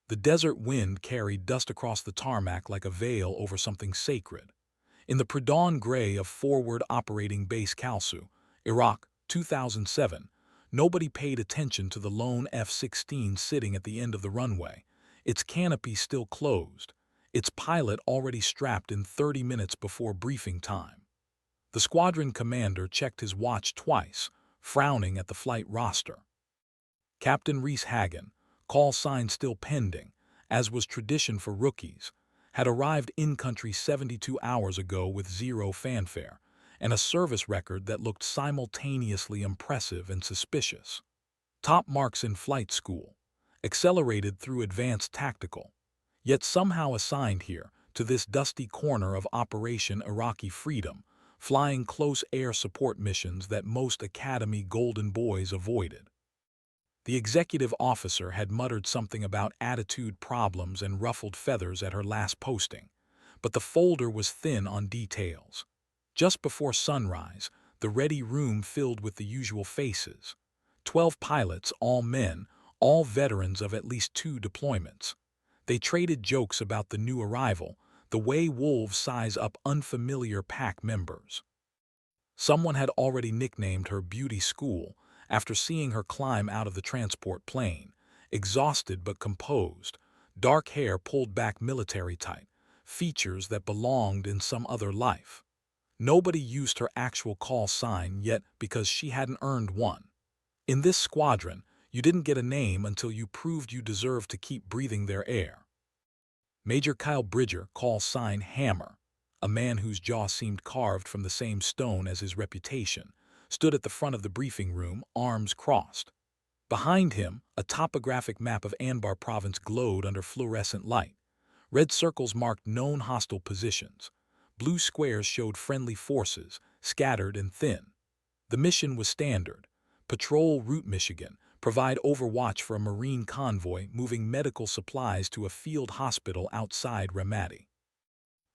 The desert wind carried dust across the tarmac like a veil over something sacred. In the pre-dawn gray of Forward Operating Base Kalsu, Iraq, 2007, nobody paid attention to the lone F-16 sitting at the end of the runway, its canopy still closed, its pilot already strapped in 30 minutes before briefing time. The squadron commander checked his watch twice, frowning at the flight roster. Captain Reese Hagen, call sign still pending, as was tradition for rookies, had arrived in-country 72 hours ago with zero fanfare, and a service record that looked simultaneously impressive and suspicious. Top marks in flight school, accelerated through advanced tactical, yet somehow assigned here to this dusty corner of Operation Iraqi Freedom, flying close air support missions that most Academy Golden Boys avoided. The executive officer had muttered something about attitude problems and ruffled feathers at her last posting, but the folder was thin on details. Just before sunrise, the ready room filled with the usual faces. 12 pilots, all men, all veterans of at least 2 deployments. They traded jokes about the new arrival, the way wolves size up unfamiliar pack members. Someone had already nicknamed her Beauty School after seeing her climb out of the transport plane, exhausted but composed, dark hair pulled back military tight, features that belonged in some other life. Nobody used her actual call sign yet because she hadn't earned one. In this squadron, you didn't get a name until you proved you deserved to keep breathing their air. Major Kyle Bridger, call sign Hammer, a man whose jaw seemed carved from the same stone as his reputation, stood at the front of the briefing room, arms crossed. Behind him, a topographic map of Anbar province glowed under fluorescent light. Red circles marked known hostile positions. Blue squares showed friendly forces, scattered and thin. The mission was standard. Patrol Route Michigan, provide overwatch for a Marine convoy moving medical supplies to a field hospital outside Ramadi.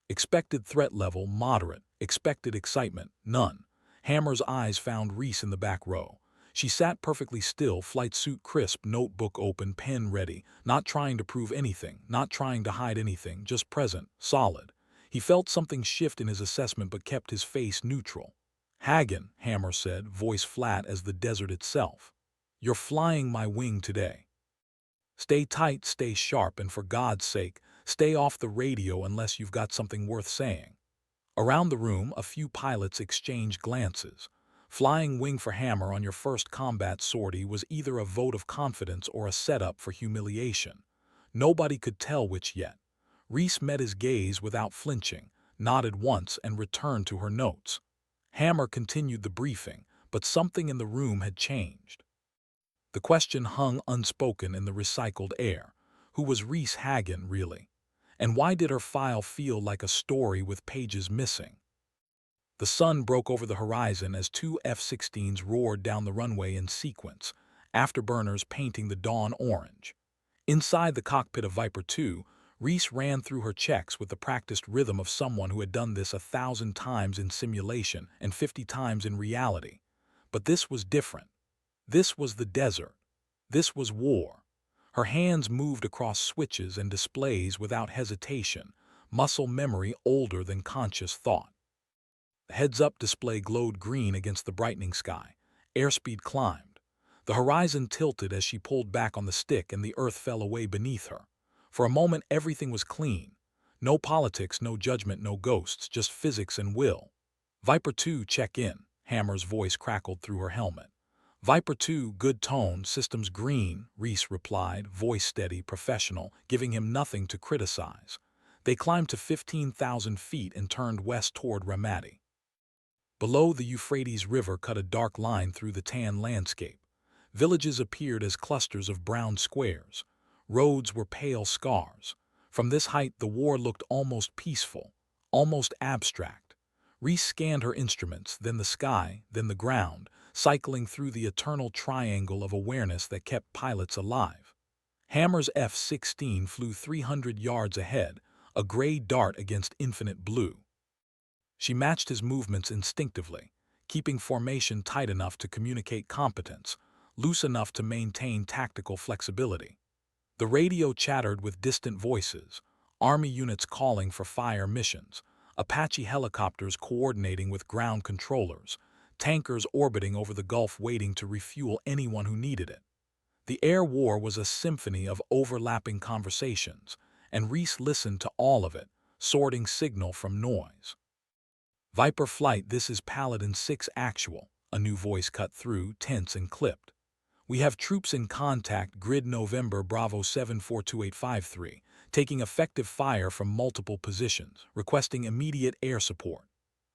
Expected threat level, moderate. Expected excitement, none. Hammer's eyes found Reese in the back row. She sat perfectly still, flight suit crisp, notebook open, pen ready, not trying to prove anything, not trying to hide anything, just present, solid. He felt something shift in his assessment but kept his face neutral. Hagen, Hammer said, voice flat as the desert itself. You're flying my wing today. Stay tight, stay sharp, and for God's sake, stay off the radio unless you've got something worth saying. Around the room, a few pilots exchanged glances. Flying wing for Hammer on your first combat sortie was either a vote of confidence or a setup for humiliation. Nobody could tell which yet. Reese met his gaze without flinching, nodded once and returned to her notes. Hammer continued the briefing, but something in the room had changed. The question hung unspoken in the recycled air. Who was Reese Hagen, really? And why did her file feel like a story with pages missing? The sun broke over the horizon as 2 F-16s roared down the runway in sequence, afterburners painting the dawn orange. Inside the cockpit of Viper 2, Reese ran through her checks with the practiced rhythm of someone who had done this 1,000 times in simulation and 50 times in reality. But this was different. This was the desert. This was war. Her hands moved across switches and displays without hesitation, muscle memory older than conscious thought. The heads-up display glowed green against the brightening sky. Airspeed climbed. The horizon tilted as she pulled back on the stick and the earth fell away beneath her. For a moment everything was clean. No politics, no judgment, no ghosts, just physics and will. Viper 2, check in, Hammer's voice crackled through her helmet. Viper 2, good tone, systems green, Reese replied, voice steady, professional, giving him nothing to criticize. They climbed to 15,000 feet and turned west toward Ramadi. Below, the Euphrates River cut a dark line through the tan landscape. Villages appeared as clusters of brown squares. Roads were pale scars. From this height, the war looked almost peaceful, almost abstract. Reese scanned her instruments, then the sky, then the ground, cycling through the eternal triangle of awareness that kept pilots alive. Hammer's F-16 flew 300 yards ahead, a gray dart against infinite blue. She matched his movements instinctively, keeping formation tight enough to communicate competence, loose enough to maintain tactical flexibility. The radio chattered with distant voices, Army units calling for fire missions, Apache helicopters coordinating with ground controllers, tankers orbiting over the Gulf waiting to refuel anyone who needed it. The air war was a symphony of overlapping conversations, and Reese listened to all of it, sorting signal from noise. Viper Flight, this is Paladin 6 Actual, a new voice cut through, tense and clipped. We have troops in contact, grid November Bravo 742853, taking effective fire from multiple positions, requesting immediate air support.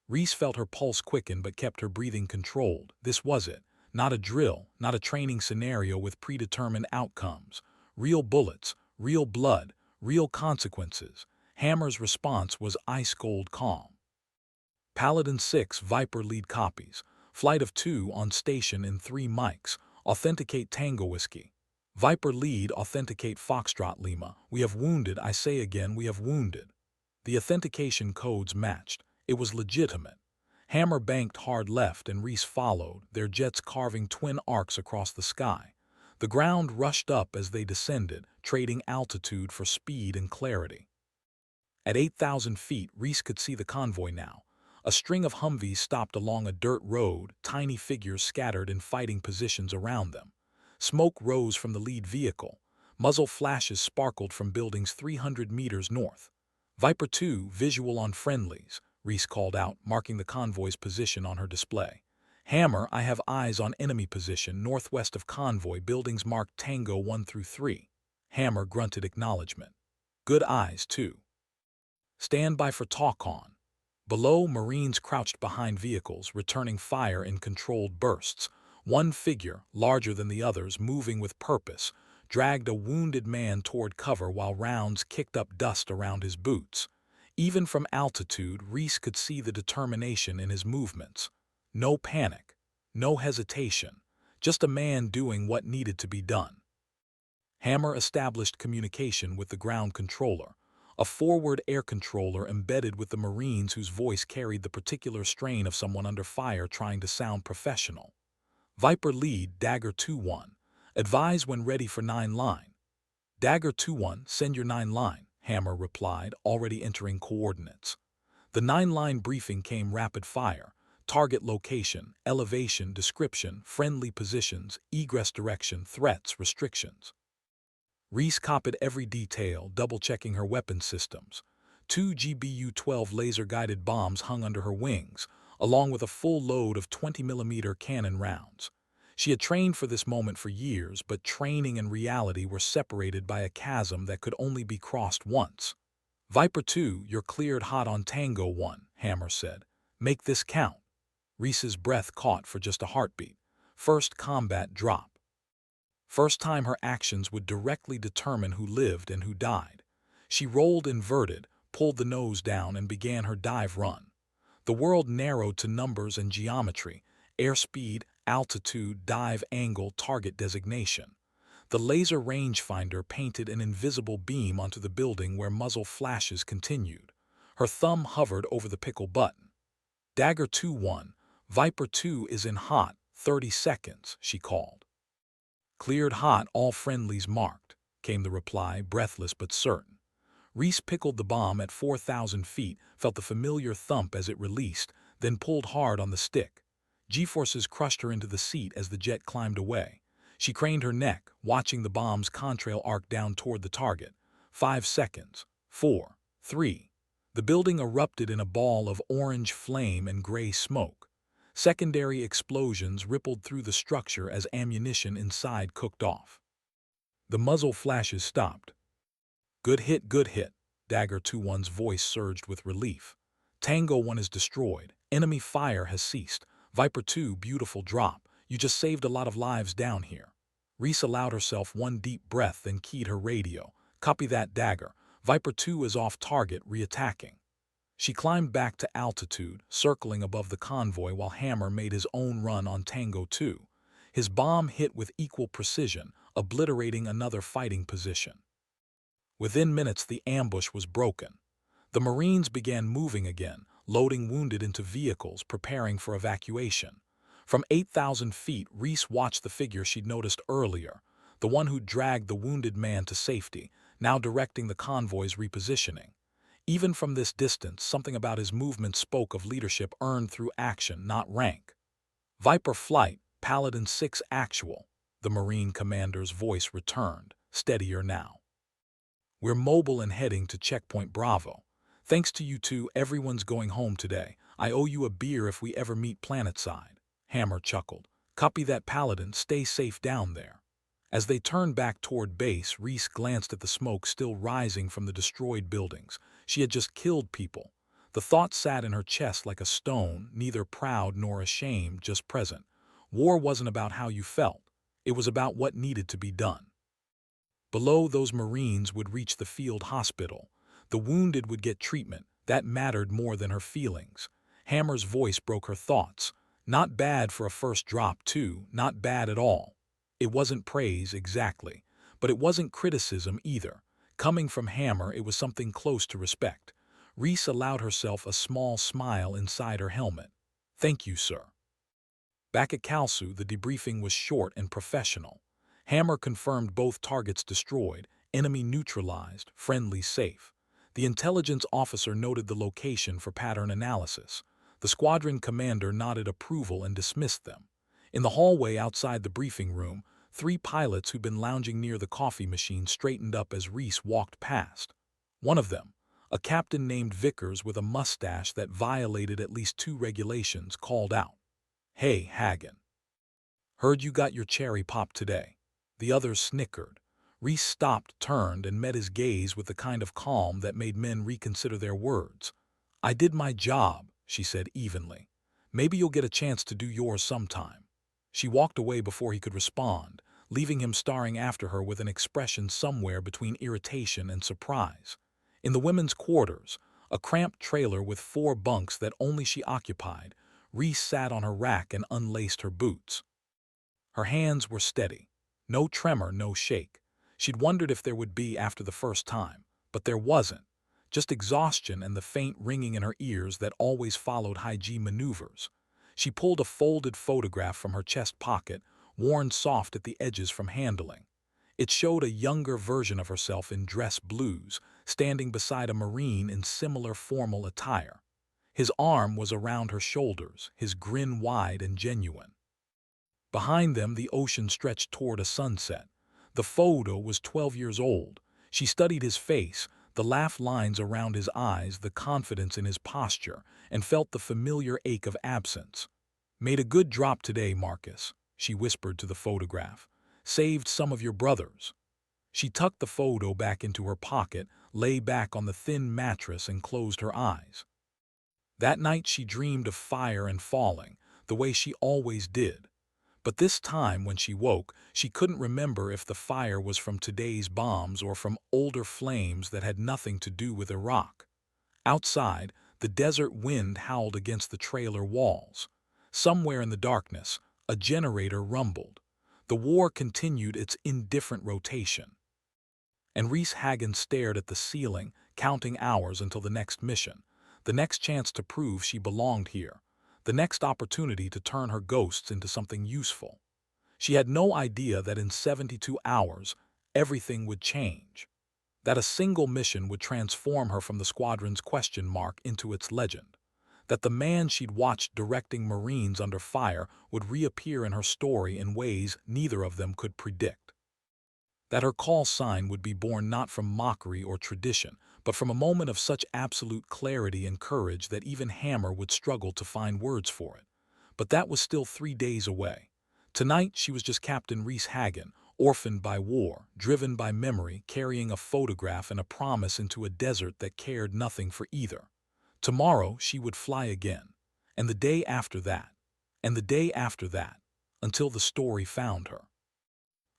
Reese felt her pulse quicken but kept her breathing controlled. This was it. Not a drill, not a training scenario with predetermined outcomes. Real bullets, real blood, real consequences. Hammer's response was ice-cold calm. Paladin 6 Viper lead copies. Flight of 2 on station in 3 mics. Authenticate Tango Whiskey. Viper lead authenticate Foxtrot Lima. We have wounded, I say again, we have wounded. The authentication codes matched. It was legitimate. Hammer banked hard left and Reese followed, their jets carving twin arcs across the sky. The ground rushed up as they descended, trading altitude for speed and clarity. At 8,000 feet, Reese could see the convoy now. A string of Humvees stopped along a dirt road, tiny figures scattered in fighting positions around them. Smoke rose from the lead vehicle. Muzzle flashes sparkled from buildings 300 meters north. Viper 2, visual on friendlies, Reese called out, marking the convoy's position on her display. Hammer, I have eyes on enemy position northwest of convoy, buildings marked Tango 1 through 3. Hammer grunted acknowledgement. Good eyes, too. Stand by for talk on. Below, Marines crouched behind vehicles, returning fire in controlled bursts. One figure, larger than the others, moving with purpose, dragged a wounded man toward cover while rounds kicked up dust around his boots. Even from altitude, Reese could see the determination in his movements. No panic, no hesitation, just a man doing what needed to be done. Hammer established communication with the ground controller, a forward air controller embedded with the Marines whose voice carried the particular strain of someone under fire trying to sound professional. Viper lead, Dagger 2-1. Advise when ready for 9-line. Dagger 2-1, send your 9-line, Hammer replied, already entering coordinates. The 9-line briefing came rapid fire. Target location, elevation, description, friendly positions, egress direction, threats, restrictions. Reese copied every detail, double-checking her weapon systems. 2 GBU-12 laser-guided bombs hung under her wings, along with a full load of 20mm cannon rounds. She had trained for this moment for years, but training and reality were separated by a chasm that could only be crossed once. Viper 2, you're cleared hot on Tango 1, Hammer said. Make this count. Reese's breath caught for just a heartbeat. First combat drop. First time her actions would directly determine who lived and who died. She rolled inverted, pulled the nose down, and began her dive run. The world narrowed to numbers and geometry, airspeed, altitude, dive angle, target designation. The laser rangefinder painted an invisible beam onto the building where muzzle flashes continued. Her thumb hovered over the pickle button. Dagger 2-1, Viper 2 is in hot, 30 seconds, she called. Cleared hot, all friendlies marked, came the reply, breathless but certain. Reese pickled the bomb at 4,000 feet, felt the familiar thump as it released, then pulled hard on the stick. G-forces crushed her into the seat as the jet climbed away. She craned her neck, watching the bomb's contrail arc down toward the target. 5 seconds. 4, 3. The building erupted in a ball of orange flame and gray smoke. Secondary explosions rippled through the structure as ammunition inside cooked off. The muzzle flashes stopped. Good hit, Dagger 2-1's voice surged with relief. Tango 1 is destroyed. Enemy fire has ceased. Viper 2, beautiful drop. You just saved a lot of lives down here. Reese allowed herself one deep breath, then keyed her radio. Copy that, Dagger. Viper 2 is off target, reattacking. She climbed back to altitude, circling above the convoy while Hammer made his own run on Tango 2. His bomb hit with equal precision, obliterating another fighting position. Within minutes, the ambush was broken. The Marines began moving again, loading wounded into vehicles, preparing for evacuation. From 8,000 feet, Reese watched the figure she'd noticed earlier, the one who dragged the wounded man to safety, now directing the convoy's repositioning. Even from this distance, something about his movement spoke of leadership earned through action, not rank. Viper Flight, Paladin 6 Actual, the Marine commander's voice returned, steadier now. We're mobile and heading to Checkpoint Bravo. Thanks to you two, everyone's going home today. I owe you a beer if we ever meet planetside. Hammer chuckled. Copy that, Paladin. Stay safe down there. As they turned back toward base, Reese glanced at the smoke still rising from the destroyed buildings. She had just killed people. The thought sat in her chest like a stone, neither proud nor ashamed, just present. War wasn't about how you felt. It was about what needed to be done. Below, those Marines would reach the field hospital. The wounded would get treatment. That mattered more than her feelings. Hammer's voice broke her thoughts. Not bad for a first drop, too. Not bad at all. It wasn't praise, exactly. But it wasn't criticism, either. Coming from Hammer, it was something close to respect. Reese allowed herself a small smile inside her helmet. Thank you, sir. Back at Kalsu, the debriefing was short and professional. Hammer confirmed both targets destroyed, enemy neutralized, friendly safe. The intelligence officer noted the location for pattern analysis. The squadron commander nodded approval and dismissed them. In the hallway outside the briefing room, 3 pilots who'd been lounging near the coffee machine straightened up as Reese walked past. One of them, a captain named Vickers with a mustache that violated at least 2 regulations, called out, "Hey, Hagen. Heard you got your cherry popped today." The others snickered. Reese stopped, turned, and met his gaze with the kind of calm that made men reconsider their words. "I did my job," she said evenly. "Maybe you'll get a chance to do yours sometime." She walked away before he could respond, leaving him staring after her with an expression somewhere between irritation and surprise. In the women's quarters, a cramped trailer with 4 bunks that only she occupied, Reese sat on her rack and unlaced her boots. Her hands were steady. No tremor, no shake. She'd wondered if there would be after the first time, but there wasn't. Just exhaustion and the faint ringing in her ears that always followed high-G maneuvers. She pulled a folded photograph from her chest pocket, worn soft at the edges from handling. It showed a younger version of herself in dress blues, standing beside a Marine in similar formal attire. His arm was around her shoulders, his grin wide and genuine. Behind them, the ocean stretched toward a sunset. The photo was 12 years old. She studied his face, the laugh lines around his eyes, the confidence in his posture, and felt the familiar ache of absence. "Made a good drop today, Marcus," she whispered to the photograph. "Saved some of your brothers." She tucked the photo back into her pocket, lay back on the thin mattress, and closed her eyes. That night she dreamed of fire and falling, the way she always did. But this time, when she woke, she couldn't remember if the fire was from today's bombs or from older flames that had nothing to do with Iraq. Outside, the desert wind howled against the trailer walls. Somewhere in the darkness, a generator rumbled. The war continued its indifferent rotation. And Reese Hagen stared at the ceiling, counting hours until the next mission, the next chance to prove she belonged here, the next opportunity to turn her ghosts into something useful. She had no idea that in 72 hours, everything would change. That a single mission would transform her from the squadron's question mark into its legend. That the man she'd watched directing Marines under fire would reappear in her story in ways neither of them could predict. That her call sign would be born not from mockery or tradition, but from a moment of such absolute clarity and courage that even Hammer would struggle to find words for it. But that was still 3 days away. Tonight she was just Captain Reese Hagen, orphaned by war, driven by memory, carrying a photograph and a promise into a desert that cared nothing for either. Tomorrow she would fly again, and the day after that, and the day after that, until the story found her.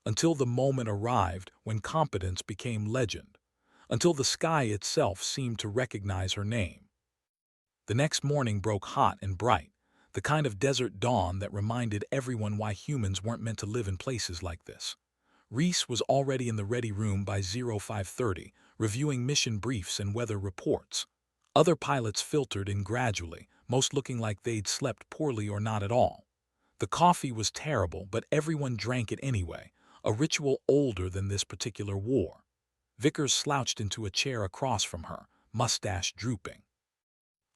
Until the moment arrived when competence became legend. Until the sky itself seemed to recognize her name. The next morning broke hot and bright, the kind of desert dawn that reminded everyone why humans weren't meant to live in places like this. Reese was already in the ready room by 0530, reviewing mission briefs and weather reports. Other pilots filtered in gradually, most looking like they'd slept poorly or not at all. The coffee was terrible, but everyone drank it anyway, a ritual older than this particular war. Vickers slouched into a chair across from her, mustache drooping.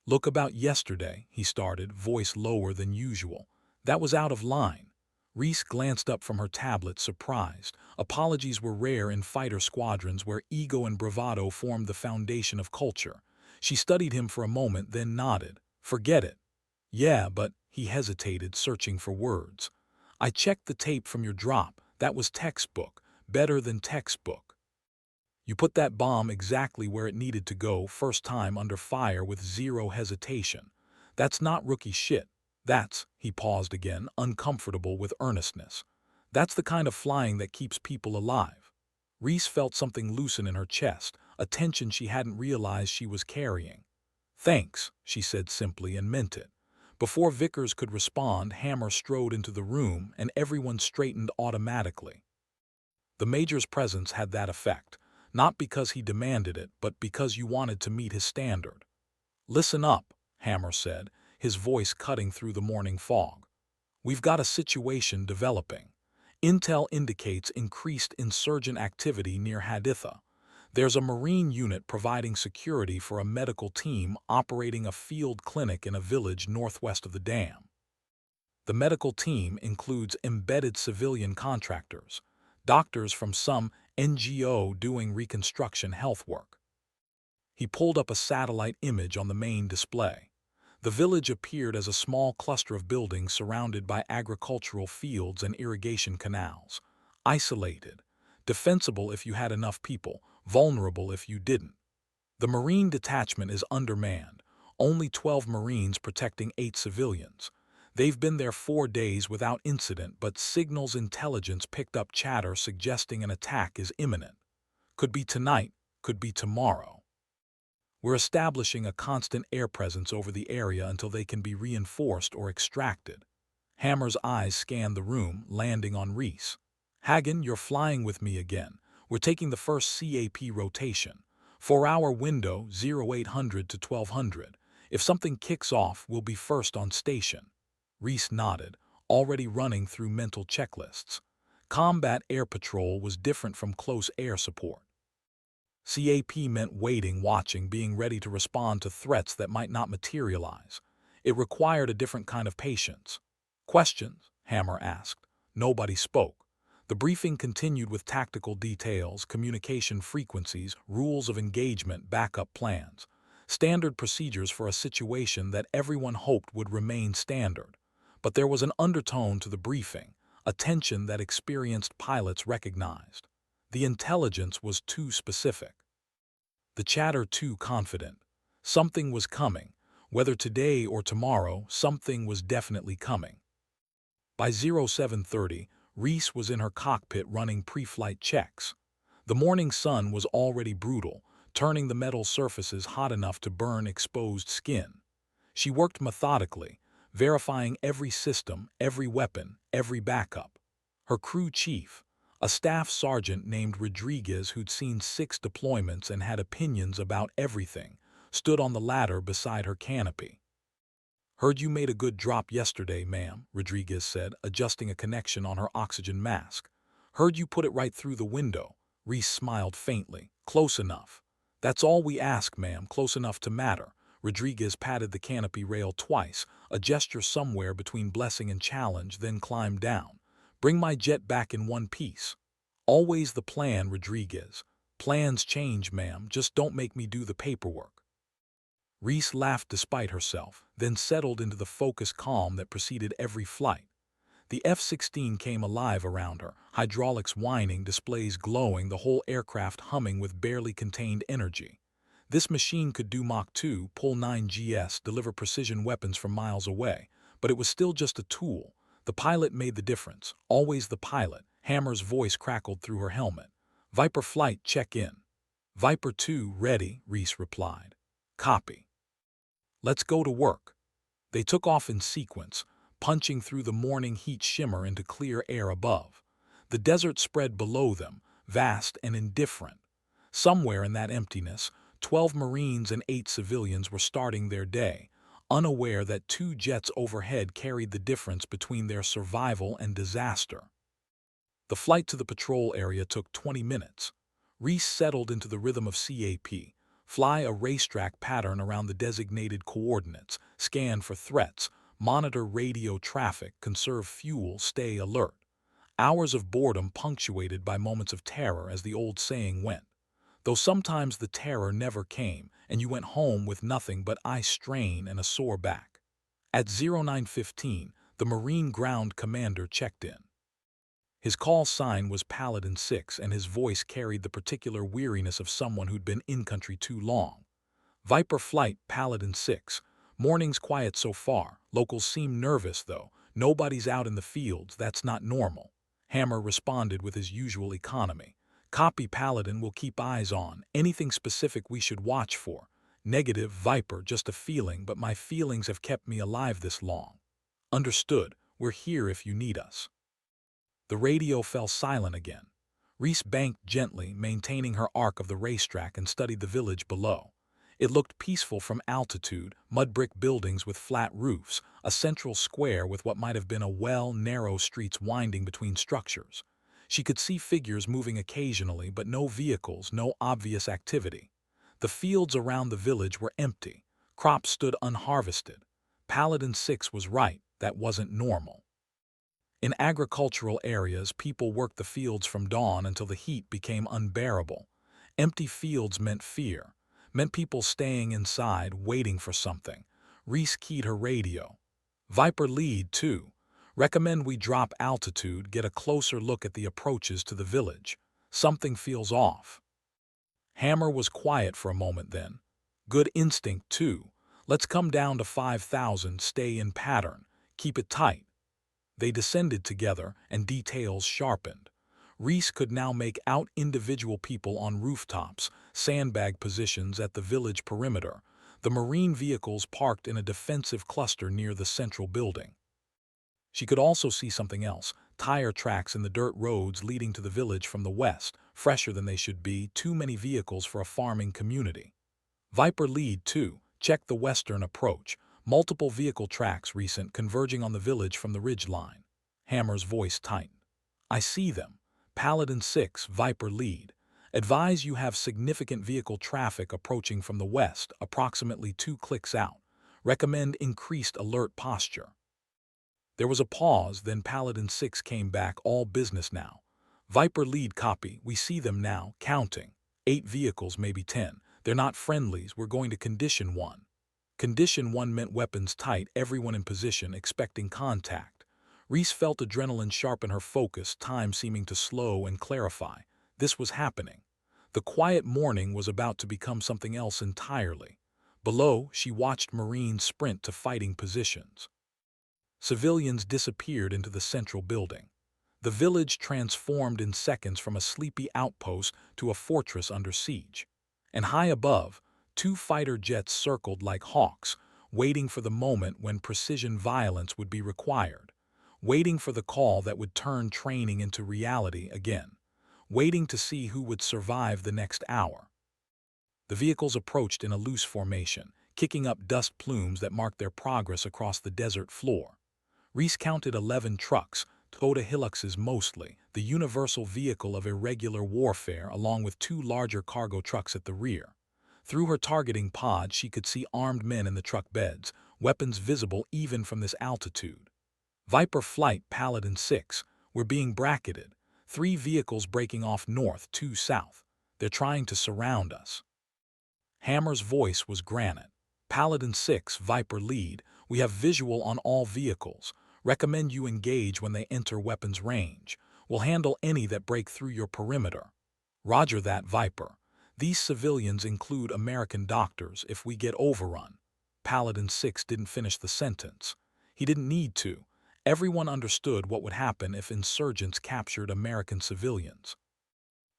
"Look, about yesterday," he started, voice lower than usual. "That was out of line." Reese glanced up from her tablet, surprised. Apologies were rare in fighter squadrons where ego and bravado formed the foundation of culture. She studied him for a moment, then nodded. "Forget it." "Yeah, but—" he hesitated, searching for words. "I checked the tape from your drop. That was textbook. Better than textbook. You put that bomb exactly where it needed to go, first time under fire with zero hesitation. That's not rookie shit. That's—" he paused again, uncomfortable with earnestness. "That's the kind of flying that keeps people alive." Reese felt something loosen in her chest, a tension she hadn't realized she was carrying. "Thanks," she said simply, and meant it. Before Vickers could respond, Hammer strode into the room, and everyone straightened automatically. The Major's presence had that effect, not because he demanded it, but because you wanted to meet his standard. "Listen up," Hammer said, his voice cutting through the morning fog. "We've got a situation developing. Intel indicates increased insurgent activity near Haditha. There's a Marine unit providing security for a medical team operating a field clinic in a village northwest of the dam. The medical team includes embedded civilian contractors, doctors from some NGO doing reconstruction health work." He pulled up a satellite image on the main display. The village appeared as a small cluster of buildings surrounded by agricultural fields and irrigation canals. Isolated, defensible if you had enough people, vulnerable if you didn't. The Marine detachment is undermanned, only 12 Marines protecting 8 civilians. They've been there 4 days without incident, but signals intelligence picked up chatter suggesting an attack is imminent. Could be tonight, could be tomorrow. We're establishing a constant air presence over the area until they can be reinforced or extracted. Hammer's eyes scanned the room, landing on Reese. "Hagen, you're flying with me again. We're taking the first CAP rotation. 4-hour window, 0800 to 1200. If something kicks off, we'll be first on station." Reese nodded, already running through mental checklists. Combat air patrol was different from close air support. CAP meant waiting, watching, being ready to respond to threats that might not materialize. It required a different kind of patience. "Questions?" Hammer asked. Nobody spoke. The briefing continued with tactical details, communication frequencies, rules of engagement, backup plans. Standard procedures for a situation that everyone hoped would remain standard. But there was an undertone to the briefing, a tension that experienced pilots recognized. The intelligence was too specific. The chatter too confident. Something was coming. Whether today or tomorrow, something was definitely coming. By 0730, Reese was in her cockpit running pre-flight checks. The morning sun was already brutal, turning the metal surfaces hot enough to burn exposed skin. She worked methodically, verifying every system, every weapon, every backup. Her crew chief, a staff sergeant named Rodriguez who'd seen 6 deployments and had opinions about everything, stood on the ladder beside her canopy. "Heard you made a good drop yesterday, ma'am," Rodriguez said, adjusting a connection on her oxygen mask. "Heard you put it right through the window." Reese smiled faintly. "Close enough." "That's all we ask, ma'am, close enough to matter." Rodriguez patted the canopy rail twice, a gesture somewhere between blessing and challenge, then climbed down. "Bring my jet back in one piece." "Always the plan, Rodriguez." "Plans change, ma'am, just don't make me do the paperwork." Reese laughed despite herself, then settled into the focused calm that preceded every flight. The F-16 came alive around her, hydraulics whining, displays glowing, the whole aircraft humming with barely contained energy. This machine could do Mach 2, pull 9 GS, deliver precision weapons from miles away, but it was still just a tool. The pilot made the difference, always the pilot. Hammer's voice crackled through her helmet. "Viper flight, check in." "Viper 2, ready," Reese replied. "Copy." "Let's go to work." They took off in sequence, punching through the morning heat shimmer into clear air above. The desert spread below them, vast and indifferent. Somewhere in that emptiness, 12 Marines and 8 civilians were starting their day, unaware that 2 jets overhead carried the difference between their survival and disaster. The flight to the patrol area took 20 minutes. Reese settled into the rhythm of CAP. Fly a racetrack pattern around the designated coordinates, scan for threats, monitor radio traffic, conserve fuel, stay alert. Hours of boredom punctuated by moments of terror, as the old saying went. Though sometimes the terror never came, and you went home with nothing but eye strain and a sore back. At 09:15, the Marine Ground Commander checked in. His call sign was Paladin 6, and his voice carried the particular weariness of someone who'd been in-country too long. Viper Flight, Paladin 6. Morning's quiet so far. Locals seem nervous, though. Nobody's out in the fields. That's not normal. Hammer responded with his usual economy. Copy, Paladin. Will keep eyes on. Anything specific we should watch for? Negative, Viper. Just a feeling, but my feelings have kept me alive this long. Understood. We're here if you need us. The radio fell silent again. Reese banked gently, maintaining her arc of the racetrack, and studied the village below. It looked peaceful from altitude, mud brick buildings with flat roofs, a central square with what might have been a well, narrow streets winding between structures. She could see figures moving occasionally, but no vehicles, no obvious activity. The fields around the village were empty. Crops stood unharvested. Paladin 6 was right, that wasn't normal. In agricultural areas, people worked the fields from dawn until the heat became unbearable. Empty fields meant fear, meant people staying inside, waiting for something. Reese keyed her radio. Viper Lead 2. Recommend we drop altitude, get a closer look at the approaches to the village. Something feels off. Hammer was quiet for a moment then. Good instinct, 2. Let's come down to 5,000, stay in pattern, keep it tight. They descended together, and details sharpened. Reese could now make out individual people on rooftops, sandbag positions at the village perimeter, the Marine vehicles parked in a defensive cluster near the central building. She could also see something else, tire tracks in the dirt roads leading to the village from the west, fresher than they should be, too many vehicles for a farming community. Viper Lead 2, check the western approach. Multiple vehicle tracks recent converging on the village from the ridge line. Hammer's voice tightened. I see them. Paladin 6, Viper Lead. Advise you have significant vehicle traffic approaching from the west, approximately 2 clicks out. Recommend increased alert posture. There was a pause, then Paladin 6 came back, all business now. Viper Lead copy, we see them now, counting. 8 vehicles, maybe 10. They're not friendlies, we're going to condition 1. Condition 1 meant weapons tight, everyone in position, expecting contact. Reese felt adrenaline sharpen her focus, time seeming to slow and clarify. This was happening. The quiet morning was about to become something else entirely. Below, she watched Marines sprint to fighting positions. Civilians disappeared into the central building. The village transformed in seconds from a sleepy outpost to a fortress under siege. And high above, 2 fighter jets circled like hawks, waiting for the moment when precision violence would be required, waiting for the call that would turn training into reality again, waiting to see who would survive the next hour. The vehicles approached in a loose formation, kicking up dust plumes that marked their progress across the desert floor. Reese counted 11 trucks, Toyota Hiluxes mostly, the universal vehicle of irregular warfare, along with 2 larger cargo trucks at the rear. Through her targeting pod, she could see armed men in the truck beds, weapons visible even from this altitude. Viper Flight, Paladin 6. We're being bracketed. 3 vehicles breaking off north, 2 south. They're trying to surround us. Hammer's voice was granite. Paladin 6, Viper Lead. We have visual on all vehicles. Recommend you engage when they enter weapons range. We'll handle any that break through your perimeter. Roger that, Viper. These civilians include American doctors if we get overrun. Paladin 6 didn't finish the sentence. He didn't need to. Everyone understood what would happen if insurgents captured American civilians.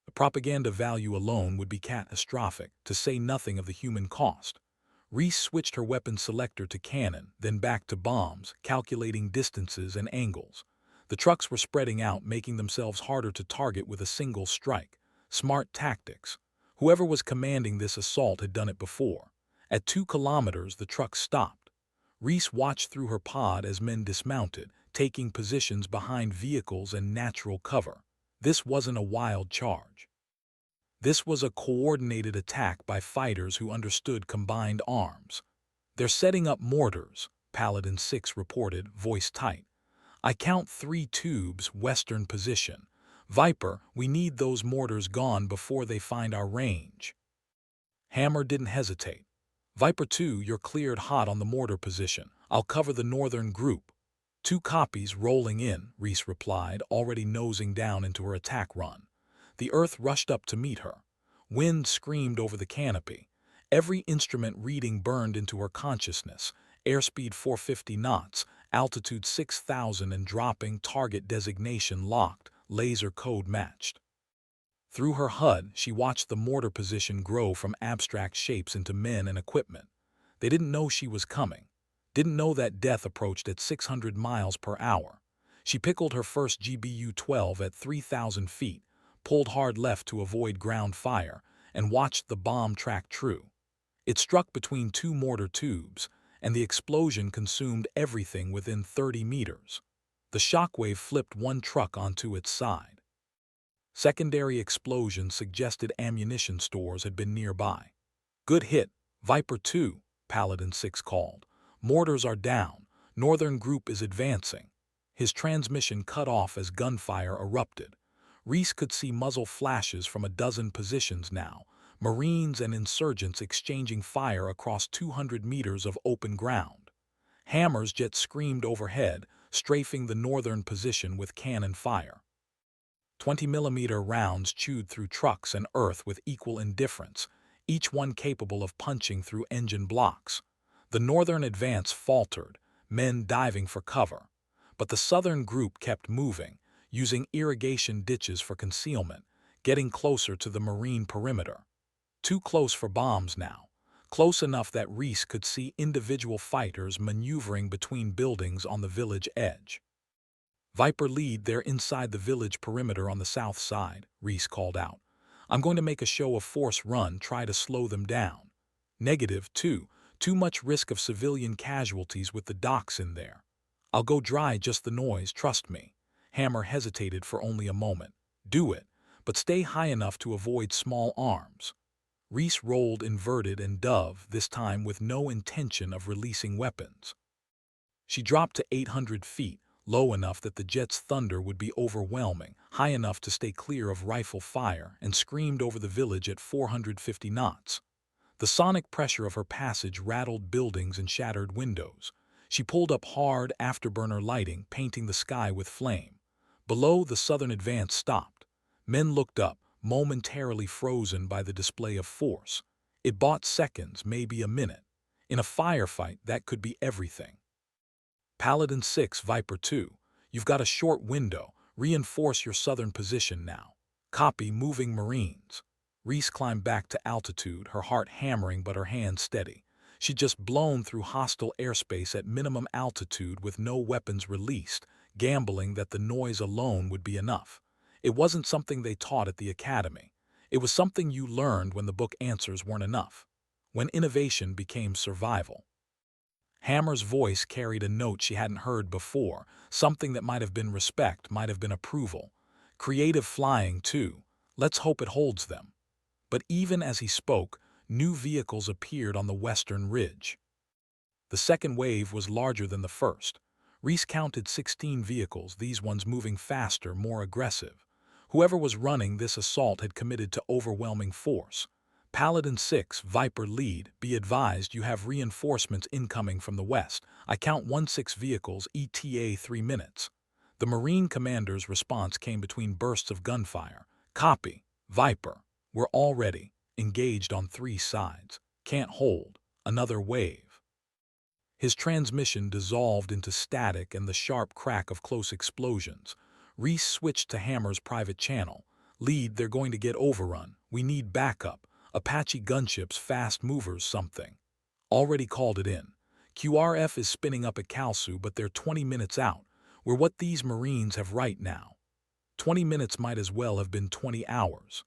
The propaganda value alone would be catastrophic, to say nothing of the human cost. Reese switched her weapon selector to cannon, then back to bombs, calculating distances and angles. The trucks were spreading out, making themselves harder to target with a single strike. Smart tactics. Whoever was commanding this assault had done it before. At 2 kilometers, the truck stopped. Reese watched through her pod as men dismounted, taking positions behind vehicles and natural cover. This wasn't a wild charge. This was a coordinated attack by fighters who understood combined arms. "They're setting up mortars," Paladin 6 reported, voice tight. "I count 3 tubes, western position. Viper, we need those mortars gone before they find our range." Hammer didn't hesitate. "Viper 2, you're cleared hot on the mortar position. I'll cover the northern group." "2 copies rolling in," Reese replied, already nosing down into her attack run. The Earth rushed up to meet her. Wind screamed over the canopy. Every instrument reading burned into her consciousness. Airspeed 450 knots, altitude 6,000 and dropping, target designation locked, laser code matched. Through her HUD, she watched the mortar position grow from abstract shapes into men and equipment. They didn't know she was coming. Didn't know that death approached at 600 miles per hour. She pickled her first GBU-12 at 3,000 feet, pulled hard left to avoid ground fire, and watched the bomb track true. It struck between 2 mortar tubes, and the explosion consumed everything within 30 meters. The shockwave flipped one truck onto its side. Secondary explosions suggested ammunition stores had been nearby. "Good hit, Viper 2, Paladin 6 called. "Mortars are down. Northern group is advancing." His transmission cut off as gunfire erupted. Reese could see muzzle flashes from a dozen positions now, Marines and insurgents exchanging fire across 200 meters of open ground. Hammer's jet screamed overhead, strafing the northern position with cannon fire. 20mm rounds chewed through trucks and earth with equal indifference, each one capable of punching through engine blocks. The northern advance faltered, men diving for cover. But the southern group kept moving, using irrigation ditches for concealment, getting closer to the Marine perimeter. Too close for bombs now, close enough that Reese could see individual fighters maneuvering between buildings on the village edge. "Viper lead, they're inside the village perimeter on the south side," Reese called out. "I'm going to make a show of force run, try to slow them down." "Negative, too much risk of civilian casualties with the docks in there." "I'll go dry just the noise, trust me." Hammer hesitated for only a moment. "Do it, but stay high enough to avoid small arms." Reese rolled inverted and dove, this time with no intention of releasing weapons. She dropped to 800 feet, low enough that the jet's thunder would be overwhelming, high enough to stay clear of rifle fire, and screamed over the village at 450 knots. The sonic pressure of her passage rattled buildings and shattered windows. She pulled up hard, afterburner lighting, painting the sky with flame. Below, the southern advance stopped. Men looked up, momentarily frozen by the display of force. It bought seconds, maybe a minute. In a firefight, that could be everything. "Paladin 6, Viper 2, you've got a short window. Reinforce your southern position now." "Copy, moving Marines." Reese climbed back to altitude, her heart hammering but her hands steady. She'd just blown through hostile airspace at minimum altitude with no weapons released, gambling that the noise alone would be enough. It wasn't something they taught at the academy. It was something you learned when the book answers weren't enough, when innovation became survival. Hammer's voice carried a note she hadn't heard before, something that might have been respect, might have been approval. "Creative flying, too. Let's hope it holds them." But even as he spoke, new vehicles appeared on the western ridge. The second wave was larger than the first. Reese counted 16 vehicles, these ones moving faster, more aggressive. Whoever was running this assault had committed to overwhelming force. "Paladin 6, Viper lead, be advised you have reinforcements incoming from the west. I count 16 vehicles, ETA 3 minutes. The Marine commander's response came between bursts of gunfire. "Copy, Viper. We're already engaged on 3 sides. Can't hold. Another wave." His transmission dissolved into static and the sharp crack of close explosions. Reese switched to Hammer's private channel. "Lead, they're going to get overrun. We need backup. Apache gunships, fast movers, something." "Already called it in. QRF is spinning up at Kalsu, but they're 20 minutes out. We're what these Marines have right now." 20 minutes might as well have been 20 hours.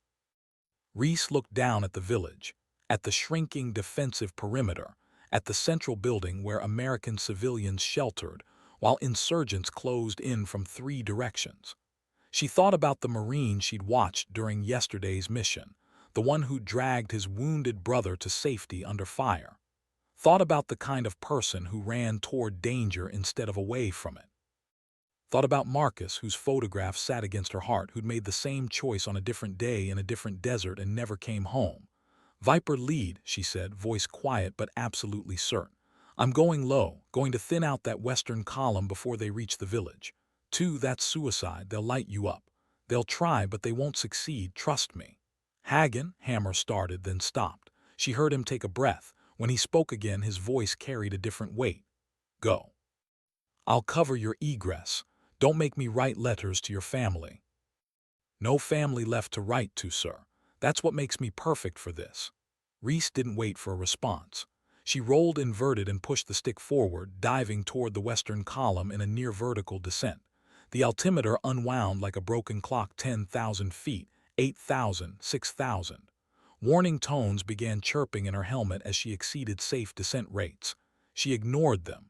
Reese looked down at the village, at the shrinking defensive perimeter, at the central building where American civilians sheltered, while insurgents closed in from 3 directions. She thought about the Marine she'd watched during yesterday's mission, the one who dragged his wounded brother to safety under fire. Thought about the kind of person who ran toward danger instead of away from it. Thought about Marcus, whose photograph sat against her heart, who'd made the same choice on a different day in a different desert and never came home. "Viper lead," she said, voice quiet but absolutely certain. "I'm going low, going to thin out that western column before they reach the village. 2, that's suicide, they'll light you up. They'll try, but they won't succeed, trust me." Hagen, Hammer started, then stopped. She heard him take a breath. When he spoke again, his voice carried a different weight. "Go. I'll cover your egress. Don't make me write letters to your family." "No family left to write to, sir. That's what makes me perfect for this." Reese didn't wait for a response. She rolled inverted and pushed the stick forward, diving toward the western column in a near-vertical descent. The altimeter unwound like a broken clock. 10,000 feet, 8,000, 6,000. Warning tones began chirping in her helmet as she exceeded safe descent rates. She ignored them.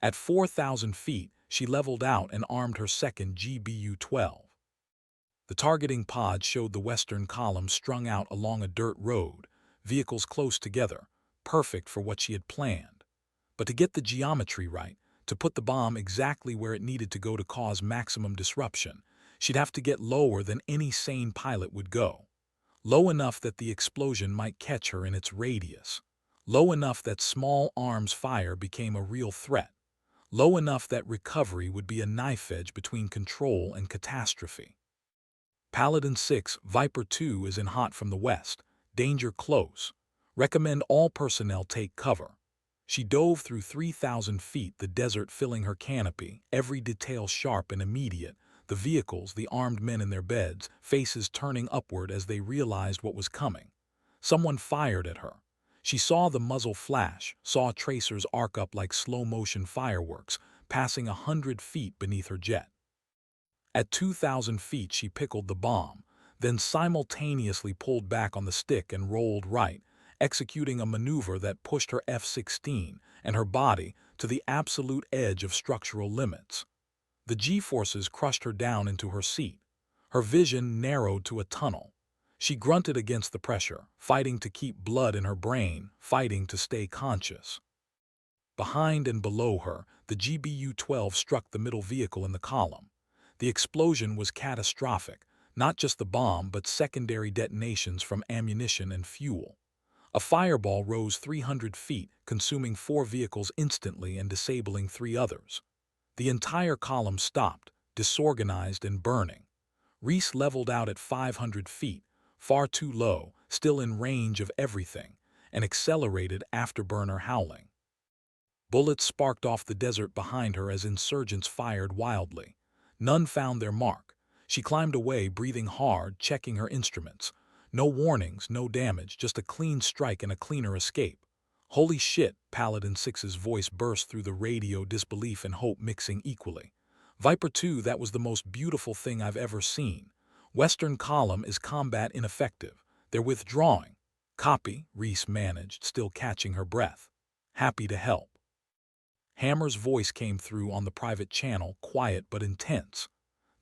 At 4,000 feet, she leveled out and armed her second GBU-12. The targeting pod showed the western column strung out along a dirt road, vehicles close together, perfect for what she had planned. But to get the geometry right, to put the bomb exactly where it needed to go to cause maximum disruption, she'd have to get lower than any sane pilot would go. Low enough that the explosion might catch her in its radius. Low enough that small arms fire became a real threat. Low enough that recovery would be a knife edge between control and catastrophe. Paladin 6, Viper 2 is in hot from the west. Danger close. Recommend all personnel take cover. She dove through 3,000 feet, the desert filling her canopy, every detail sharp and immediate, the vehicles, the armed men in their beds, faces turning upward as they realized what was coming. Someone fired at her. She saw the muzzle flash, saw tracers arc up like slow-motion fireworks, passing 100 feet beneath her jet. At 2,000 feet she pickled the bomb, then simultaneously pulled back on the stick and rolled right, executing a maneuver that pushed her F-16 and her body to the absolute edge of structural limits. The G-forces crushed her down into her seat. Her vision narrowed to a tunnel. She grunted against the pressure, fighting to keep blood in her brain, fighting to stay conscious. Behind and below her, the GBU-12 struck the middle vehicle in the column. The explosion was catastrophic, not just the bomb but secondary detonations from ammunition and fuel. A fireball rose 300 feet, consuming 4 vehicles instantly and disabling 3 others. The entire column stopped, disorganized and burning. Reese leveled out at 500 feet, far too low, still in range of everything, and accelerated afterburner howling. Bullets sparked off the desert behind her as insurgents fired wildly. None found their mark. She climbed away, breathing hard, checking her instruments. No warnings, no damage, just a clean strike and a cleaner escape. "Holy shit," Paladin 6's voice burst through the radio, disbelief and hope mixing equally. "Viper 2, that was the most beautiful thing I've ever seen. Western column is combat ineffective. They're withdrawing." "Copy," Reese managed, still catching her breath. "Happy to help." Hammer's voice came through on the private channel, quiet but intense.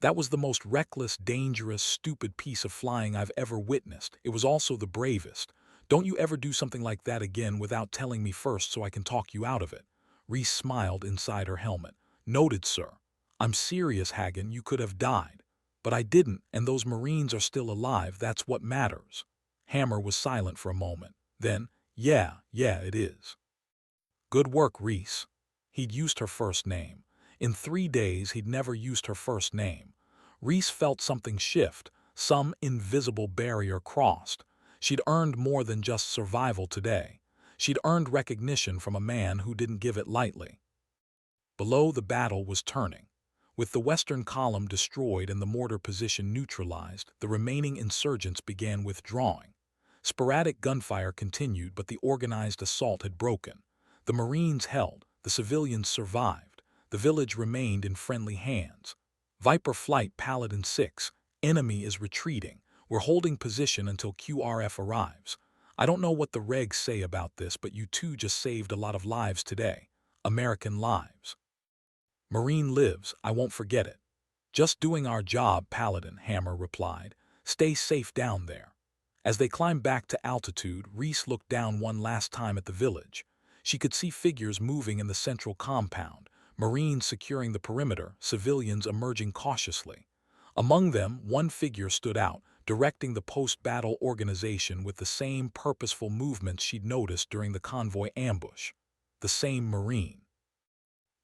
"That was the most reckless, dangerous, stupid piece of flying I've ever witnessed. It was also the bravest. Don't you ever do something like that again without telling me first so I can talk you out of it." Reese smiled inside her helmet. "Noted, sir. I'm serious, Hagen, you could have died. But I didn't, and those Marines are still alive, that's what matters." Hammer was silent for a moment. Then, yeah, it is." "Good work, Reese." He'd used her first name. In 3 days, he'd never used her first name. Reese felt something shift, some invisible barrier crossed. She'd earned more than just survival today. She'd earned recognition from a man who didn't give it lightly. Below, the battle was turning. With the western column destroyed and the mortar position neutralized, the remaining insurgents began withdrawing. Sporadic gunfire continued, but the organized assault had broken. The Marines held, the civilians survived. The village remained in friendly hands. "Viper flight, Paladin 6. Enemy is retreating. We're holding position until QRF arrives. I don't know what the regs say about this, but you two just saved a lot of lives today. American lives. Marine lives, I won't forget it. "Just doing our job, Paladin," Hammer replied. "Stay safe down there." As they climbed back to altitude, Reese looked down one last time at the village. She could see figures moving in the central compound, Marines securing the perimeter, civilians emerging cautiously. Among them, one figure stood out, directing the post-battle organization with the same purposeful movements she'd noticed during the convoy ambush. The same Marine.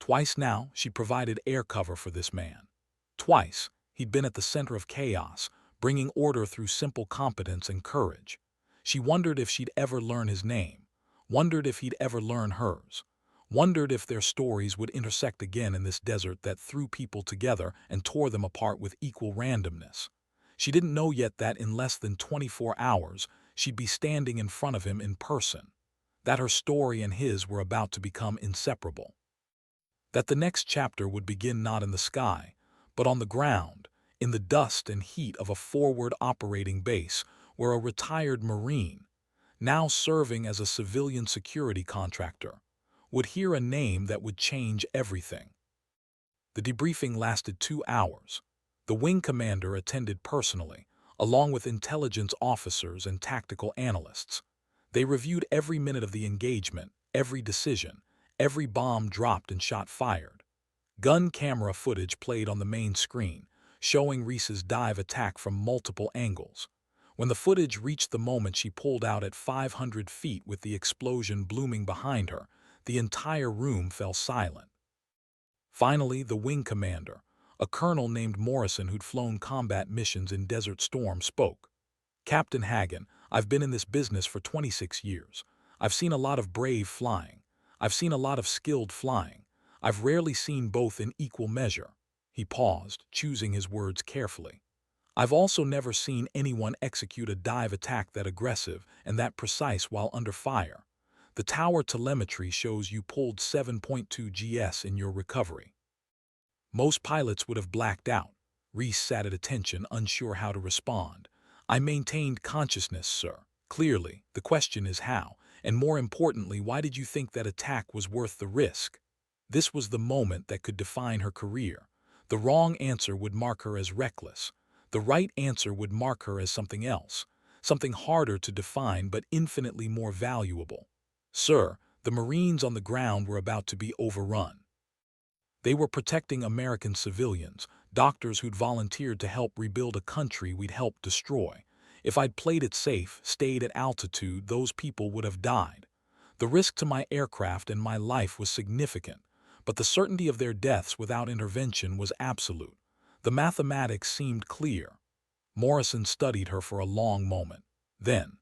Twice now, she provided air cover for this man. Twice, he'd been at the center of chaos, bringing order through simple competence and courage. She wondered if she'd ever learn his name, wondered if he'd ever learn hers, wondered if their stories would intersect again in this desert that threw people together and tore them apart with equal randomness. She didn't know yet that in less than 24 hours, she'd be standing in front of him in person, that her story and his were about to become inseparable. That the next chapter would begin not in the sky, but on the ground, in the dust and heat of a forward operating base where a retired Marine, now serving as a civilian security contractor, would hear a name that would change everything. The debriefing lasted 2 hours. The wing commander attended personally, along with intelligence officers and tactical analysts. They reviewed every minute of the engagement, every decision, every bomb dropped and shot fired. Gun camera footage played on the main screen, showing Reese's dive attack from multiple angles. When the footage reached the moment she pulled out at 500 feet with the explosion blooming behind her, the entire room fell silent. Finally, the wing commander, a colonel named Morrison who'd flown combat missions in Desert Storm, spoke. "Captain Hagen, I've been in this business for 26 years. I've seen a lot of brave flying. I've seen a lot of skilled flying. I've rarely seen both in equal measure." He paused, choosing his words carefully. "I've also never seen anyone execute a dive attack that aggressive and that precise while under fire. The tower telemetry shows you pulled 7.2 GS in your recovery." Most pilots would have blacked out. Reese sat at attention, unsure how to respond. "I maintained consciousness, sir. Clearly, the question is how, and more importantly, why did you think that attack was worth the risk?" This was the moment that could define her career. The wrong answer would mark her as reckless. The right answer would mark her as something else, something harder to define but infinitely more valuable. "Sir, the Marines on the ground were about to be overrun. They were protecting American civilians, doctors who'd volunteered to help rebuild a country we'd helped destroy. If I'd played it safe, stayed at altitude, those people would have died. The risk to my aircraft and my life was significant, but the certainty of their deaths without intervention was absolute. The mathematics seemed clear." Morrison studied her for a long moment. Then,